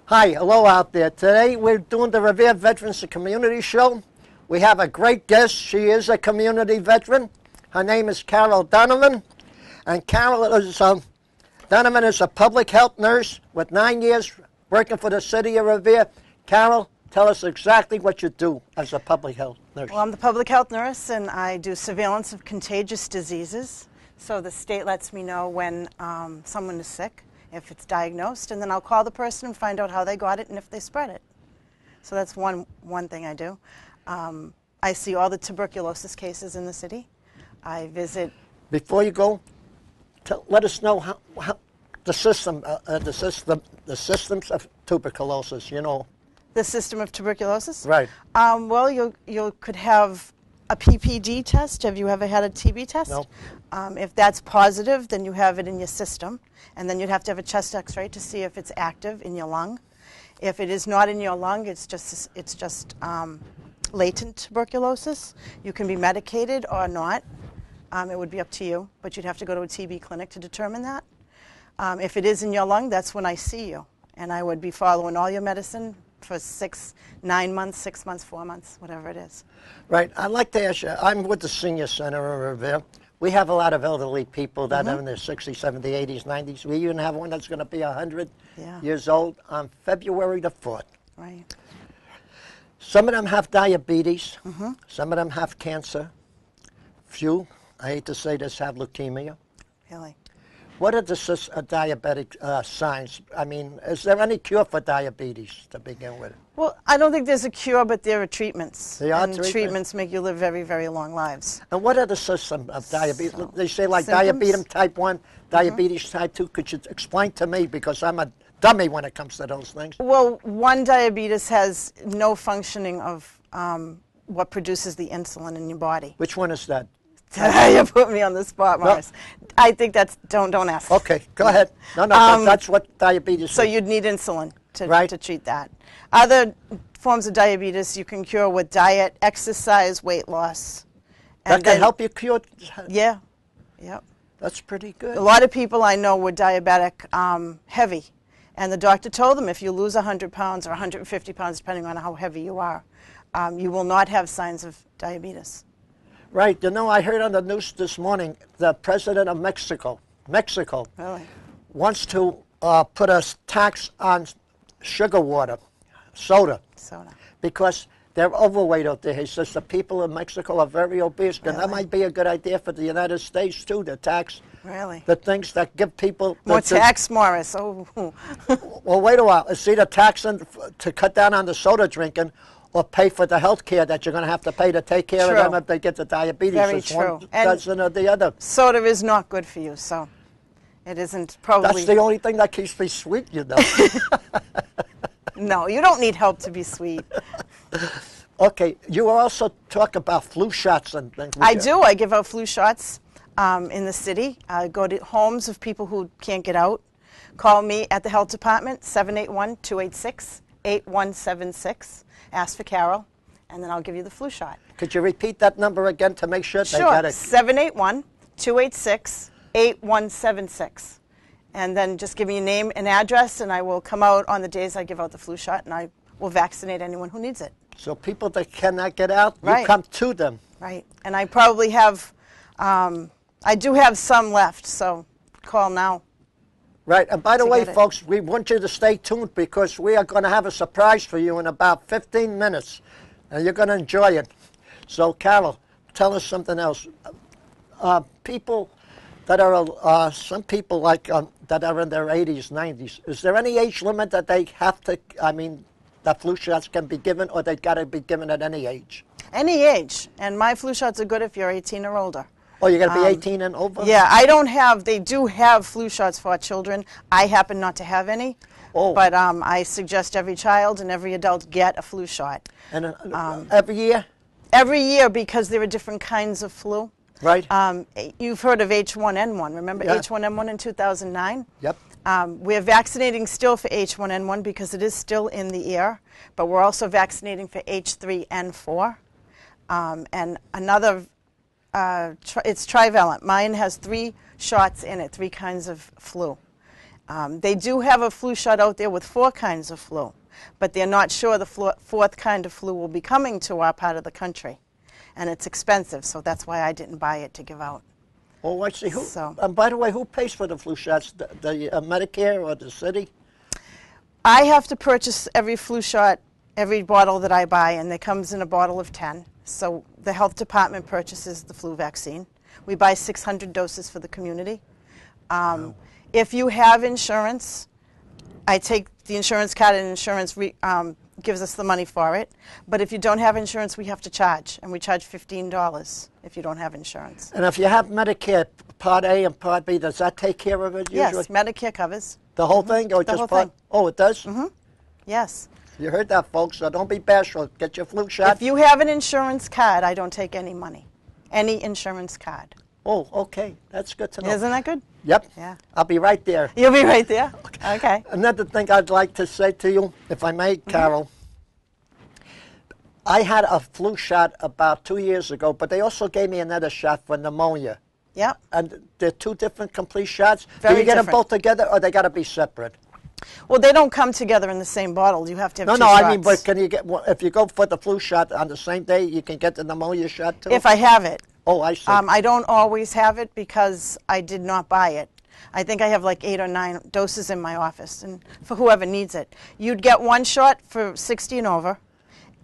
Hi, hello out there. Today we're doing the Revere Veterans Community show. We have a great guest. She is a community veteran. Her name is Carol Donovan. And Donovan is a public health nurse with 9 years working for the city of Revere. Carol, tell us exactly what you do as a public health nurse. Well, I'm the public health nurse and I do surveillance of contagious diseases. So the state lets me know when someone is sick, if it's diagnosed, and then I'll call the person and find out how they got it and if they spread it. So that's one thing I do. I see all the tuberculosis cases in the city. I visit. Before you go, let us know how the systems of tuberculosis. You know. The system of tuberculosis. Right. Well, you could have a PPD test. Have you ever had a TB test? No. If that's positive, then you have it in your system, and then you'd have to have a chest X-ray to see if it's active in your lung. If it is not in your lung, it's just latent tuberculosis. You can be medicated or not. It would be up to you, but you'd have to go to a TB clinic to determine that. If it is in your lung, that's when I see you, and I would be following all your medicine for 9 months, 6 months, 4 months, whatever it is. Right. I'd like to ask you, I'm with the Senior Center in Revere. We have a lot of elderly people that are in their 60s, 70s, 80s, 90s. We even have one that's going to be 100 years old on February the 4th. Right. Some of them have diabetes. Some of them have cancer. Few, I hate to say this, have leukemia. Really? What are the diabetic signs? I mean, is there any cure for diabetes to begin with? Well, I don't think there's a cure, but there are treatments. There are and treatments make you live very, very long lives. And what are the symptoms of diabetes? So, they say like symptoms? diabetes type 1, diabetes type 2. Could you explain to me, because I'm a dummy when it comes to those things? Well, one, diabetes has no functioning of what produces the insulin in your body. Which one is that? You put me on the spot, Morris. No. I think that's, don't ask. Okay, go ahead. No, that's what diabetes is. So you'd need insulin to treat that. Other forms of diabetes you can cure with diet, exercise, weight loss. That can help you cure? Yeah, yep. That's pretty good. A lot of people I know were diabetic heavy, and the doctor told them if you lose 100 pounds or 150 pounds, depending on how heavy you are, you will not have signs of diabetes. Right. You know, I heard on the news this morning the president of Mexico really? wants to put a tax on sugar water, soda, because they're overweight out there. He says the people in Mexico are very obese, and that might be a good idea for the United States, too, to tax the things that give people... More tax, Morris. Oh. Well, wait a while. It's either taxing to cut down on the soda drinking or pay for the health care that you're going to have to pay to take care of them if they get the diabetes. Very true. One dozen or the other. Soda is not good for you, so it isn't probably... That's the only thing that keeps me sweet, you know. No, you don't need help to be sweet. Okay, you also talk about flu shots and things. I do. I give out flu shots in the city. I go to homes of people who can't get out. Call me at the health department, 781-286-8176. Ask for Carol, and then I'll give you the flu shot. Could you repeat that number again to make sure they get it? Sure, 781-286-8176. And then just give me your name and address, and I will come out on the days I give out the flu shot, and I will vaccinate anyone who needs it. So people that cannot get out, you come to them. Right, and I probably have, I do have some left, so call now. Right, and by the way, folks, we want you to stay tuned because we are going to have a surprise for you in about 15 minutes, and you're going to enjoy it. So, Carol, tell us something else. People that are, some people like that are in their 80s, 90s, is there any age limit that they have to, I mean, that flu shots can be given, or they got to be given at any age? Any age, and my flu shots are good if you're 18 or older. Oh, you got to be 18 and over? Yeah, I don't have, they do have flu shots for children. I happen not to have any. Oh. But I suggest every child and every adult get a flu shot. And every year? Every year, because there are different kinds of flu. Right. You've heard of H1N1. Remember H1N1 in 2009? Yep. We're vaccinating still for H1N1 because it is still in the air, but we're also vaccinating for H3N4. And another... it's trivalent. Mine has 3 shots in it, 3 kinds of flu. They do have a flu shot out there with 4 kinds of flu, but they're not sure the 4th kind of flu will be coming to our part of the country. And it's expensive, so that's why I didn't buy it to give out. Oh, I see. And by the way, who pays for the flu shots? The Medicare or the city? I have to purchase every flu shot, every bottle that I buy, and it comes in a bottle of 10. So the health department purchases the flu vaccine. We buy 600 doses for the community. Wow. If you have insurance, I take the insurance card, and insurance gives us the money for it. But if you don't have insurance, we have to charge, and we charge $15 if you don't have insurance. And if you have Medicare Part A and Part B, does that take care of it usually? Yes, Medicare covers. The whole thing, or the just whole part? thing. Oh, it does? Mm-hmm. Yes. You heard that, folks, so don't be bashful. Get your flu shot. If you have an insurance card, I don't take any money. Any insurance card. Oh, okay. That's good to know. Isn't that good? Yep. Yeah. I'll be right there. You'll be right there? Okay. Another thing I'd like to say to you, if I may, Carol. I had a flu shot about 2 years ago, but they also gave me another shot for pneumonia. Yep. And they're 2 different complete shots. Very Do you get them different. both together, or they got to be separate? Well, they don't come together in the same bottle. You have to have 2 No, shots. I mean, but can you get, if you go for the flu shot on the same day, you can get the pneumonia shot too? If I have it. Oh, I see. I don't always have it because I did not buy it. I think I have like 8 or 9 doses in my office, and for whoever needs it. You'd get 1 shot for 60 and over,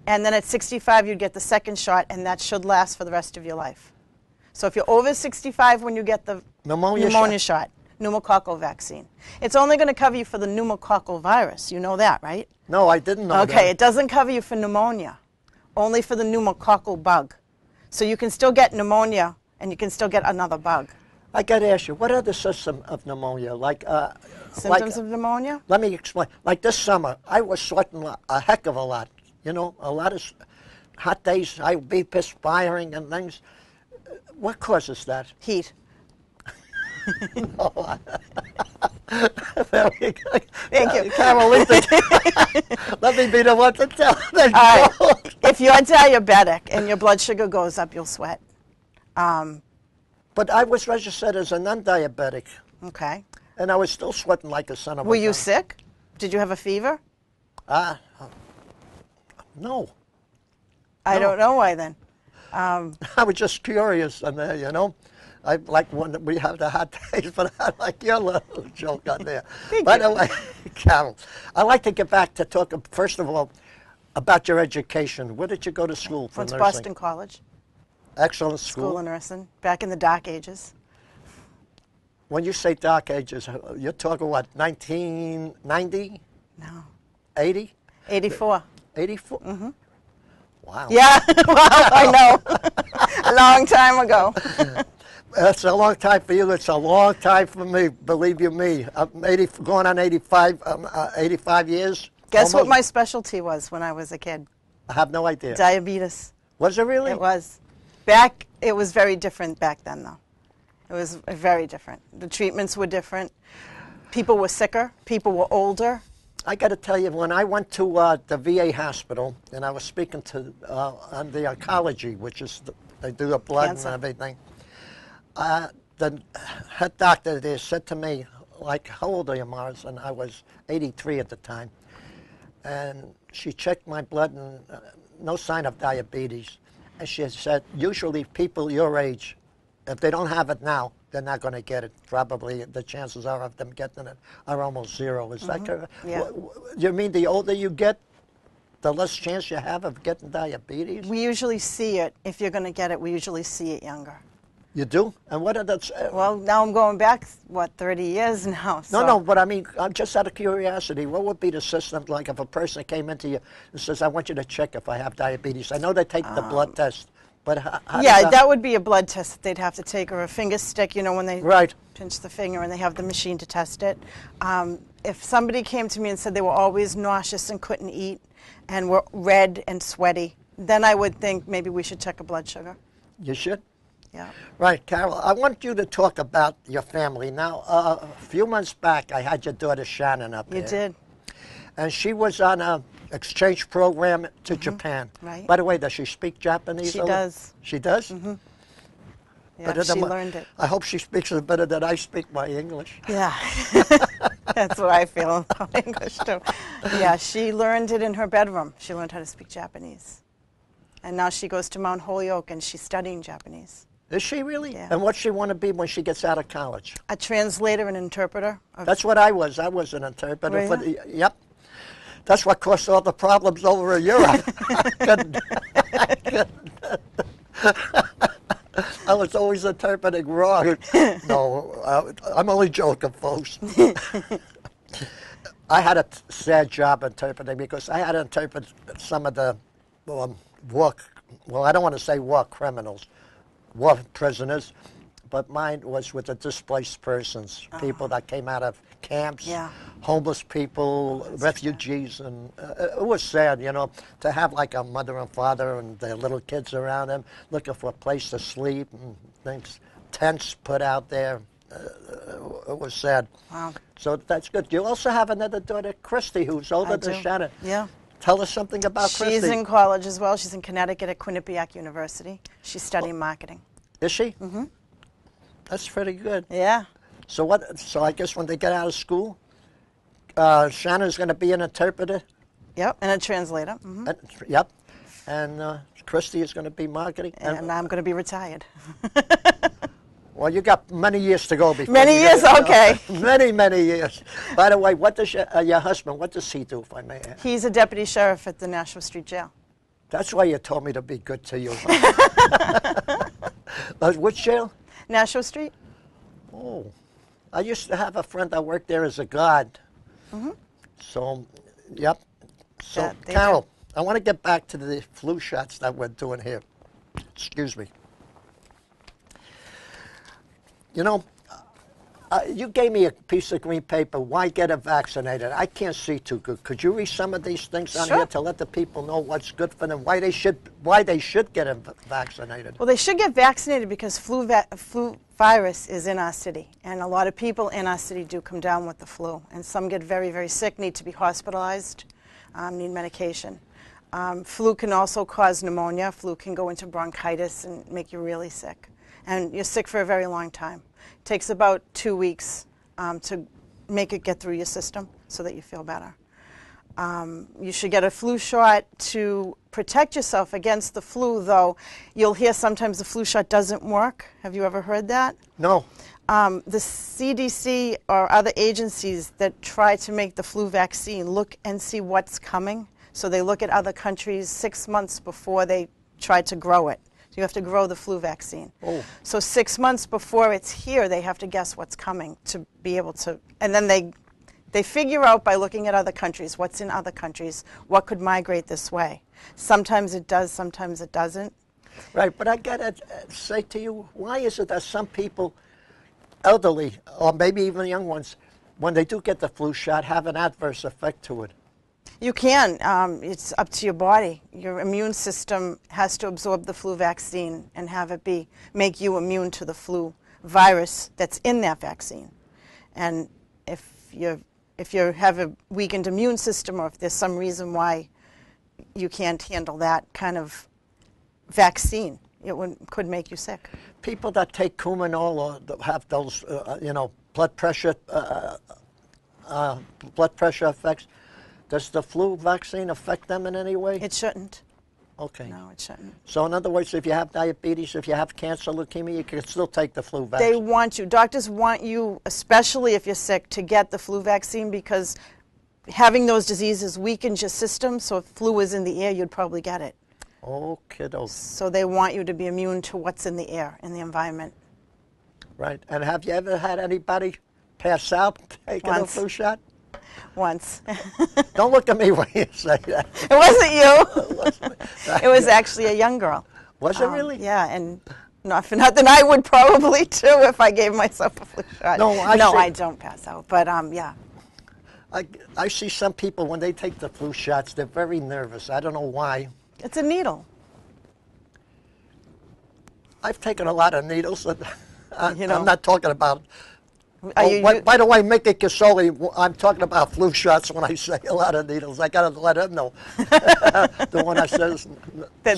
and then at 65 you'd get the 2nd shot, and that should last for the rest of your life. So if you're over 65 when you get the pneumonia shot, pneumococcal vaccine, it's only going to cover you for the pneumococcal virus. You know that, right? No, I didn't know that. Okay, it doesn't cover you for pneumonia, only for the pneumococcal bug. So you can still get pneumonia, and you can still get another bug. I got to ask you, what are the symptoms of pneumonia? Symptoms of pneumonia? Let me explain. Like this summer, I was sweating a heck of a lot. You know, a lot of hot days, I would be perspiring and things. What causes that? Heat. No. Thank you. Carol, let me be the one to tell them. All right. If you're diabetic and your blood sugar goes up, you'll sweat. But I was registered as a non-diabetic. Okay. And I was still sweating like a son of a Were you gun. sick? Did you have a fever? No. I don't know why then. I was just curious, and you know, I like when we have the hot days, but I like your little joke on there. By the way, Carol, I'd like to get back to talk, first of all, about your education. Where did you go to school for Went to nursing? Boston College. Excellent school. School of nursing, back in the dark ages. When you say dark ages, you're talking what, 1990? No. 80? 84. 84? Mm-hmm. Wow. Yeah, well, I know. A long time ago. That's a long time for you. It's a long time for me, believe you me. I'm going on 85 years. Guess almost. what my specialty was when I was a kid? I have no idea. Diabetes. Was it really? It was. It was very different back then, though. It was very different. The treatments were different. People were sicker. People were older. I got to tell you, when I went to the VA hospital, and I was speaking to on the oncology, which is they do the blood Cancer. and everything, the head doctor there said to me, like, how old are you, Mars? And I was 83 at the time. And she checked my blood, and no sign of diabetes. And she said, usually people your age, if they don't have it now, they're not going to get it. Probably the chances are of them getting it are almost zero. Is that correct? Yeah. You mean the older you get, the less chance you have of getting diabetes? We usually see it. If you're going to get it, we usually see it younger. You do? And what are the... Well, now I'm going back, 30 years now. So. No, but I mean, just out of curiosity, what would be the system like if a person came into you and says, I want you to check if I have diabetes? I know they take the blood test, but how Yeah, does that would be a blood test that they'd have to take, or a finger stick, you know, when they Right. pinch the finger and they have the machine to test it. If somebody came to me and said they were always nauseous and couldn't eat and were red and sweaty, then I would think maybe we should check a blood sugar. You should? Yeah. Right, Carol, I want you to talk about your family. Now, a few months back, I had your daughter Shannon up You here. did. And she was on an exchange program to Japan. Right. By the way, does she speak Japanese? She does. She does? Yeah, Better she than learned it. I hope she speaks it better than I speak my English. Yeah. That's what I feel about English too. Yeah, she learned it in her bedroom. She learned how to speak Japanese. And now she goes to Mount Holyoke and she's studying Japanese. Is she really? Yeah. And what's she want to be when she gets out of college? A translator and interpreter. That's what I was. I was an interpreter. Were you? Yep. That's what caused all the problems over in Europe. I was always interpreting wrong. No, I'm only joking, folks. I had a sad job interpreting because I had to interpret some of the war, well, I don't want to say war criminals, war prisoners, but mine was with the displaced persons, people that came out of camps, homeless people, refugees, and it was sad, you know, to have like a mother and father and their little kids around them, looking for a place to sleep and things, tents put out there. It was sad. Wow. So that's good. You also have another daughter, Christy, who's older than Shannon. Yeah. Tell us something about Christy. She's in college as well. She's in Connecticut at Quinnipiac University. She's studying marketing. Is she? Mm-hmm. That's pretty good. Yeah. So what? So I guess when they get out of school, Shannon's going to be an interpreter. Yep, and a translator. Mm-hmm. Yep. And Christy is going to be marketing. And I'm going to be retired. Well, you got many years to go before. Many years, okay. Many years. By the way, what does your husband, what does he do, if I may ask? He's a deputy sheriff at the Nashua Street Jail. That's why you told me to be good to you. Which jail? Nashua Street. Oh, I used to have a friend that worked there as a guard. Mm-hmm. So, yep. So, Carol, I want to get back to the flu shots that we're doing here. Excuse me. You know, you gave me a piece of green paper. Why get vaccinated? I can't see too good. Could you read some of these things on here to let the people know what's good for them? Why they should get vaccinated? Well, they should get vaccinated because flu virus is in our city, and a lot of people in our city do come down with the flu, and some get very, very sick, need to be hospitalized, need medication. Flu can also cause pneumonia. Flu can go into bronchitis and make you really sick. And you're sick for a very long time. It takes about 2 weeks to make it get through your system so that you feel better. You should get a flu shot to protect yourself against the flu, though. You'll hear sometimes the flu shot doesn't work. Have you ever heard that? No. The CDC or other agencies that try to make the flu vaccine look and see what's coming. So they look at other countries 6 months before they try to grow it. You have to grow the flu vaccine. Oh. So 6 months before it's here, they have to guess what's coming to be able to, and then they figure out by looking at other countries, what's in other countries, what could migrate this way. Sometimes it does, sometimes it doesn't. Right, but I got to say to you, why is it that some people, elderly, or maybe even young ones, when they do get the flu shot, have an adverse effect to it? You can. It's up to your body. Your immune system has to absorb the flu vaccine and have it make you immune to the flu virus that's in that vaccine. And if you have a weakened immune system, or if there's some reason why you can't handle that kind of vaccine, it could make you sick. People that take Coumadin or have those, blood pressure effects. Does the flu vaccine affect them in any way? It shouldn't. Okay. No, it shouldn't. So in other words, if you have diabetes, if you have cancer, leukemia, you can still take the flu vaccine? They want you. Doctors want you, especially if you're sick, to get the flu vaccine because having those diseases weakens your system, so if flu is in the air, you'd probably get it. Okay. So they want you to be immune to what's in the air, in the environment. Right. And have you ever had anybody pass out taking a flu shot? Once. Don't look at me when you say that. It wasn't you. It was actually a young girl. Was it really? Yeah, and not for nothing, I would probably too if I gave myself a flu shot. No, I don't pass out, but yeah. I see some people when they take the flu shots, they're very nervous. I don't know why. It's a needle. I've taken a lot of needles. I'm not talking about. By the way, Mickey Casoli, I'm talking about flu shots when I say a lot of needles. I got to let him know. The one that says,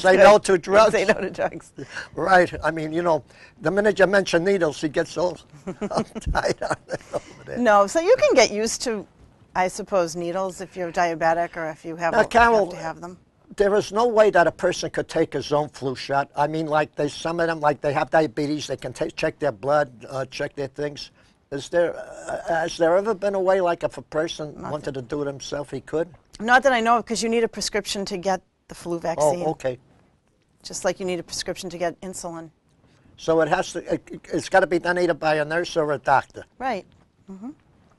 say no to drugs. Say no to drugs. Right. I mean, the minute you mention needles, he gets all uptight on it over there. No, so you can get used to, I suppose, needles if you're diabetic or if you have, Carol, have to have them. There is no way that a person could take his own flu shot. I mean, like some of them, like they have diabetes, they can check their blood, check their things. Has there ever been a way, like if a person wanted to do it himself, he could? Not that I know of, because you need a prescription to get the flu vaccine. Oh, okay. Just like you need a prescription to get insulin. So it's got to be done either by a nurse or a doctor. Right. Mm-hmm.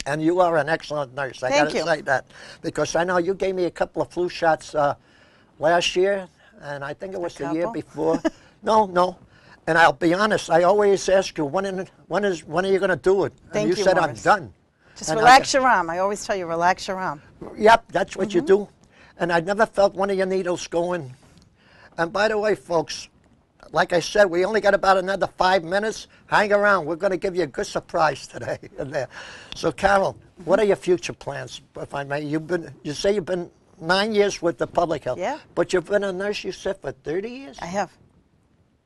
And you are an excellent nurse. I got to say that, because I know you gave me a couple of flu shots last year, and I think it was the year before. No. And I'll be honest, I always ask you, when are you going to do it? And you said, Morris. I'm done. Just relax your arm. I always tell you, relax your arm. Yep, that's what you do. And I never felt one of your needles going. And by the way, folks, like I said, we only got about another 5 minutes. Hang around. We're going to give you a good surprise today. So, Carol, what are your future plans, if I may? You say you've been 9 years with the public health. Yeah. But you've been a nurse, you said, for 30 years? I have.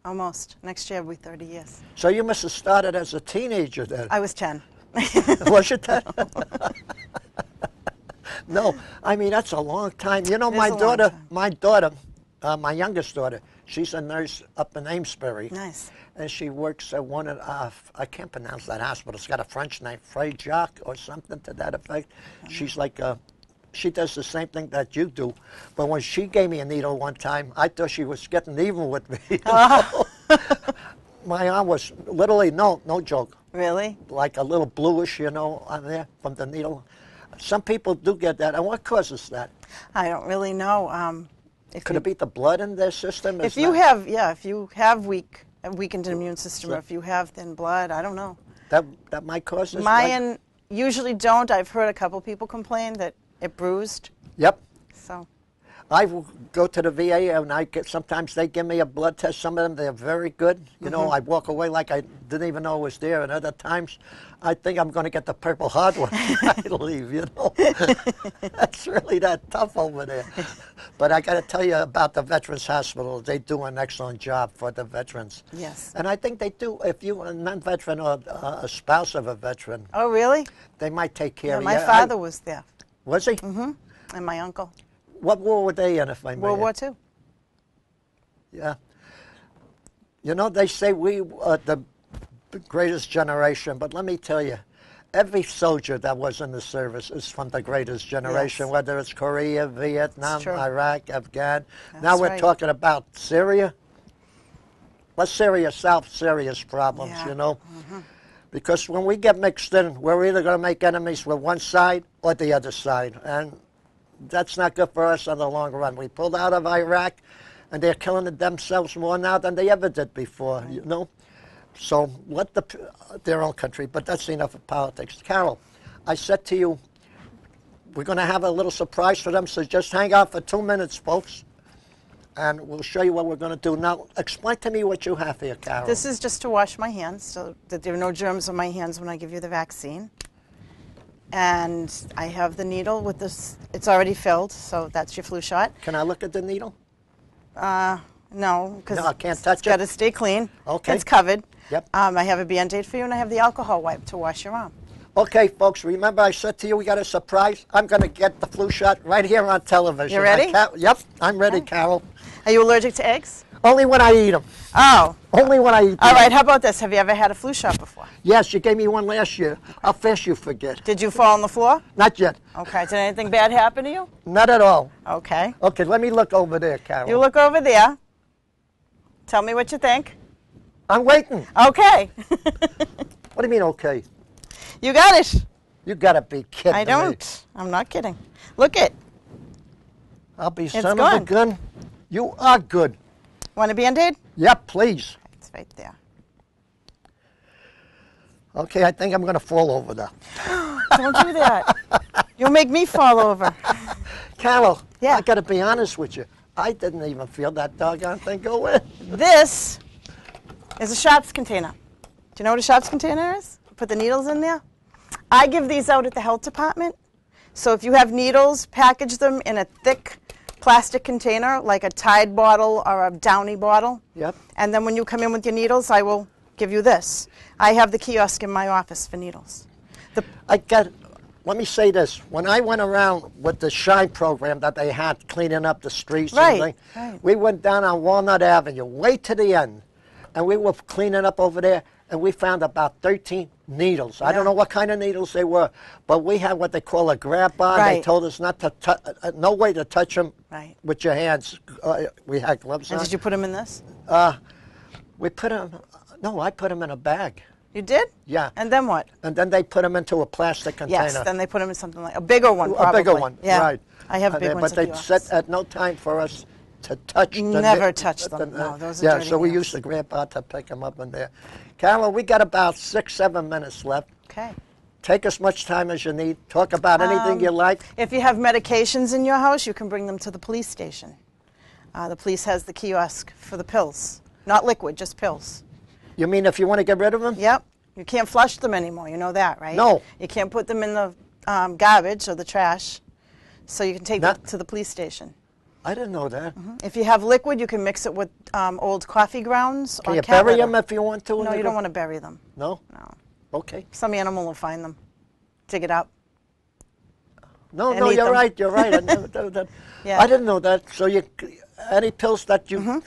Almost. Next year will be 30 years. So you must have started as a teenager then. I was 10. Was you 10? No, I mean, that's a long time. You know, my youngest daughter, she's a nurse up in Amesbury. Nice. And she works at one of, I can't pronounce that hospital. It's got a French name, Frey Jacques or something to that effect. She's like, she does the same thing that you do. But when she gave me a needle one time, I thought she was getting even with me. My arm was literally, no joke. Really? Like a little bluish, on there from the needle. Some people do get that. And what causes that? I don't really know. Could it be the blood in their system? If you have weakened immune system, or if you have thin blood, I don't know. That might cause this? Mine usually don't. I've heard a couple people complain that it bruised. Yep. So I go to the VA and sometimes they give me a blood test. Some of them, they're very good. You know, I walk away like I didn't even know it was there. And other times, I think I'm going to get the Purple Heart when I leave, That's really that tough over there. But I got to tell you about the Veterans Hospital. They do an excellent job for the veterans. Yes. And I think they do, if you're a non-veteran or a spouse of a veteran. Oh, really? They might take care of you. My father was there. Was he? Mm-hmm. And my uncle. What war were they in, if I may? World War II. Yeah. You know, they say we are the greatest generation, but let me tell you, every soldier that was in the service is from the greatest generation, whether it's Korea, Vietnam, Iraq, Afghan. Now we're talking about Syria. What's Syria? South Syria's problems, Because when we get mixed in, we're either going to make enemies with one side or the other side. And that's not good for us in the long run. We pulled out of Iraq, and they're killing themselves more now than they ever did before, So let their own country, but that's enough of politics. Carol, I said to you, we're going to have a little surprise for them, so just hang out for 2 minutes, folks, and we'll show you what we're going to do. Now, explain to me what you have here, Carol. This is just to wash my hands so that there are no germs on my hands when I give you the vaccine. And I have the needle with this. It's already filled, so that's your flu shot. Can I look at the needle? No, because I can't touch it's got to stay clean. Okay. It's covered. Yep. I have a Band-Aid for you, and I have the alcohol wipe to wash your arm. Okay, folks, remember I said to you we got a surprise? I'm going to get the flu shot right here on television. You ready? Yep, I'm ready, Carol. Are you allergic to eggs? Only when I eat them. Oh. Only when I eat them. All right, how about this? Have you ever had a flu shot before? Yes, you gave me one last year. How fast you forget. Did you fall on the floor? Not yet. Okay, did anything bad happen to you? Not at all. Okay. Okay, let me look over there, Carol. You look over there. Tell me what you think. I'm waiting. Okay. What do you mean, okay? You got it. You got to be kidding I don't. me. I'm not kidding. Look it. I'll be son of a gun. You are good. Want a Band-Aid? Yep, please. It's right there. Okay, I think I'm going to fall over there. Don't do that. You'll make me fall over. Carol, yeah. I got to be honest with you. I didn't even feel that doggone thing go in. This is a shots container. Do you know what a shots container is? Put the needles in there. I give these out at the health department. So if you have needles, package them in a thick plastic container, like a Tide bottle or a Downy bottle. Yep. And then when you come in with your needles, I will give you this. I have the kiosk in my office for needles. Let me say this. When I went around with the Shine program that they had cleaning up the streets and Right, everything, right. we went down on Walnut Avenue, way to the end, and we were cleaning up over there, and we found about 13 needles. I don't know what kind of needles they were, but we had what they call a grab bar. Right. They told us not to no way to touch them Right. with your hands. We had gloves on. And did you put them in this? We put them, no, I put them in a bag. You did? Yeah. And then what? And then they put them into a plastic container. Yes, then they put them in something like a bigger one, probably. A bigger one, yeah. right. I have big ones But they at the said office. at no time for us to touch them. Never touch them. No, those are yeah, dirty so we hands. used the grandpa to pick them up in there. Carol, we got about 6-7 minutes left. Okay. Take as much time as you need. Talk about anything you like. If you have medications in your house, you can bring them to the police station. The police has the kiosk for the pills. Not liquid, just pills. You mean if you want to get rid of them? Yep. You can't flush them anymore. You know that, right? No. You can't put them in the garbage or the trash. So you can take them to the police station. I didn't know that. If you have liquid, you can mix it with old coffee grounds Can or you cat bury litter. them if you want to? No, you don't want to bury them. No? No. Okay. Some animal will find them. Dig it up. No, And no, eat you're them. right. You're right. I never knew that. Yeah. I didn't know that. So any pills that you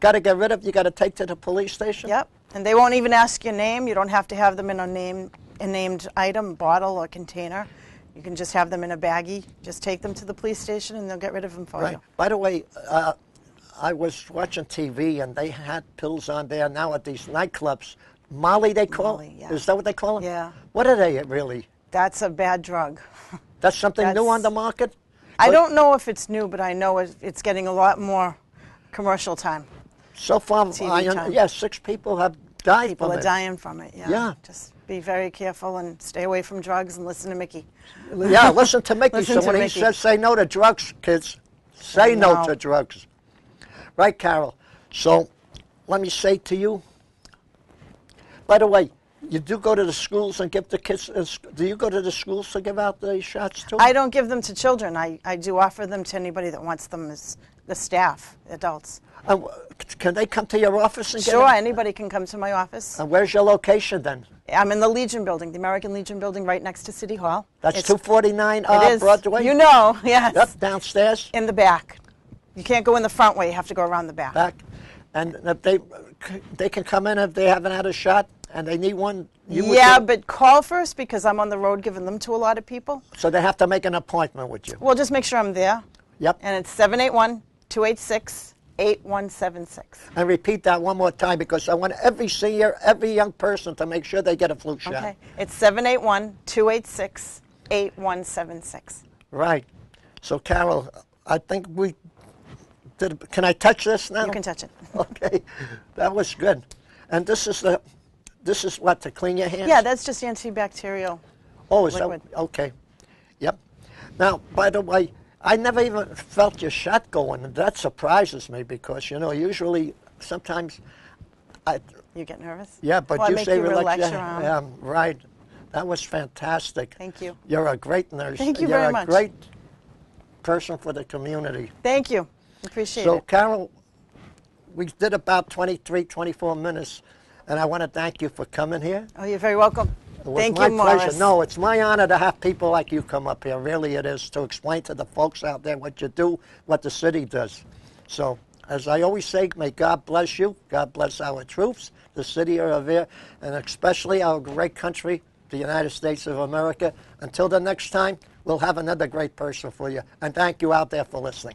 got to get rid of, you got to take to the police station? Yep. And they won't even ask your name. You don't have to have them in a named item, bottle, or container. You can just have them in a baggie. Just take them to the police station, and they'll get rid of them for Right. you. By the way, I was watching TV, and they had pills on there now at these nightclubs. Molly, they call Molly, it? yeah. Is that what they call them? Yeah. What are they really? That's a bad drug. That's something new on That's- the market? I But don't know if it's new, but I know it's getting a lot more commercial time. So far, TV time. yeah, 6 people have died People from are it. dying from it. Yeah. Yeah. Just be very careful and stay away from drugs and listen to Mickey. Yeah, listen to Mickey. Listen So to when Mickey. he says say no to drugs, kids, say no to drugs. Right, Carol? So let me say to you, by the way, you do go to the schools and give the kids, do you go to the schools to give out the shots too? I don't give them to children. I do offer them to anybody that wants them as the staff, adults. Can they come to your office and get Sure, them? anybody can come to my office. And where's your location then? I'm in the Legion building, the American Legion building right next to City Hall. That's It's- 249 it is. Broadway? You know, yes. Yep, downstairs, In the back. You can't go in the front way, you have to go around the back. back. And if they can come in if they haven't had a shot and they need one? Yeah, but call first because I'm on the road giving them to a lot of people. So they have to make an appointment with you? Well, just make sure I'm there. Yep. And it's 781-286-8176. And repeat that one more time because I want every senior, every young person to make sure they get a flu shot. Okay. It's 781-286-8176. Right. So, Carol, I think we did. Can I touch this now? You can touch it. Okay. That was good. And this is what, to clean your hands? Yeah, that's just antibacterial. Oh, is liquid. that okay? Yep. Now, by the way, I never even felt your shot going, and that surprises me because usually sometimes You get nervous? yeah, but Well, I you make say you relax. relax your arm. Yeah, right. That was fantastic. Thank you. You're a great nurse. Thank you You're very a much. great person for the community. Thank you. Appreciate So, it. Carol, we did about 23, 24 minutes, and I want to thank you for coming here. Oh, you're very welcome. It was Thank my you, Morris. pleasure. No, it's my honor to have people like you come up here. Really, it is, to explain to the folks out there what you do, what the city does. So, as I always say, may God bless you. God bless our troops, the city of Revere, and especially our great country, the United States of America. Until the next time, we'll have another great person for you. And thank you out there for listening.